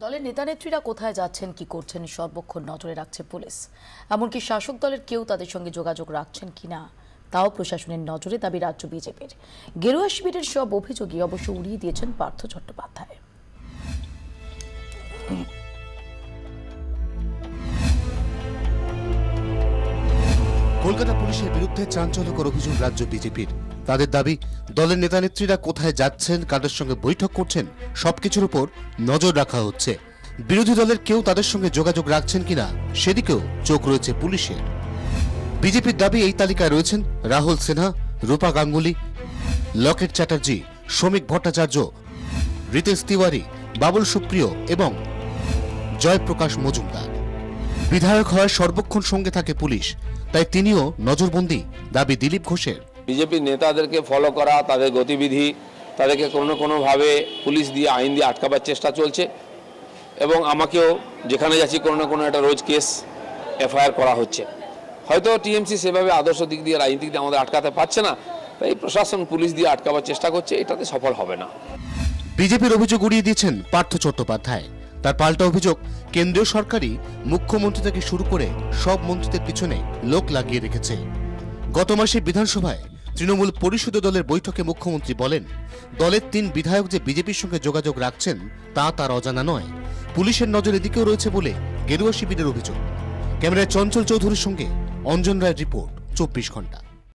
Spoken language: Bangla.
দলের নেতানেত্রীরা কোথায় যাচ্ছেন, কি করছেন সর্বক্ষণ নজরে রাখছে পুলিশ। এমনকি শাসক দলের কেউ তাদের সঙ্গে যোগাযোগ রাখছেন কিনা তাও প্রশাসনের নজরে, দাবি রাজ্য বিজেপির। গেরুয়া শিবিরের সব অভিযোগই অবশ্য উড়িয়ে দিয়েছেন পার্থ চট্টোপাধ্যায়। কলকাতা পুলিশের বিরুদ্ধে চাঞ্চল্যকর অভিযোগ রাজ্য বিজেপির। তাদের দাবি, দলের নেতানেত্রীরা কোথায় যাচ্ছেন, কাদের সঙ্গে বৈঠক করছেন, সবকিছুর উপর নজর রাখা হচ্ছে। বিরোধী দলের কেউ তাদের সঙ্গে যোগাযোগ রাখছেন কিনা সেদিকেও চোখ রয়েছে পুলিশের। বিজেপির দাবি, এই তালিকায় রয়েছেন রাহুল সিনহা, রূপা গাঙ্গুলি, লকেট চ্যাটার্জি, শ্রমিক ভট্টাচার্য, রিতেশ তিওয়ারি, বাবুল সুপ্রিয় এবং জয়প্রকাশ মজুমদার। বিধায়ক হয় সর্বক্ষণ সঙ্গে থাকে পুলিশ, তাই তিনিও নজরবন্দি, দাবি দিলীপ ঘোষের। বিজেপি নেতাদেরকে ফলো করা, তাদের গতিবিধি, তাদেরকে কোনো না কোনোভাবে পুলিশ দিয়ে, আইন দিয়ে আটকাবার চেষ্টা চলছে এবং আমাকেও যেখানে যাচ্ছি কোনো না কোনো একটা রোজ কেস এফআইআর করা হচ্ছে। হয়তো টিএমসি সেভাবে আদর্শ দিক দিয়ে, রাজনীতিক দিয়ে আমাদের আটকাতে পারছে না, তাই প্রশাসন পুলিশ দিয়ে আটকাবার চেষ্টা করছে, এটাতে সফল হবে না। বিজেপির অভিযোগ উড়িয়ে দিয়েছেন পার্থ চট্টোপাধ্যায়। তার পাল্টা অভিযোগ, কেন্দ্রীয় সরকারই মুখ্যমন্ত্রী থেকে শুরু করে সব মন্ত্রীদের পিছনে লোক লাগিয়ে রেখেছে। গত মাসে বিধানসভায় তৃণমূল পরিষদীয় দলের বৈঠকে মুখ্যমন্ত্রী বলেন, দলের 3 বিধায়ক যে বিজেপির সঙ্গে যোগাযোগ রাখছেন তা তার অজানা নয়। পুলিশের নজর এদিকেও রয়েছে বলে গেরুয়া শিবিরের অভিযোগ। ক্যামেরায় চঞ্চল চৌধুরীর সঙ্গে অঞ্জন রায়ের রিপোর্ট, 24 ঘন্টা।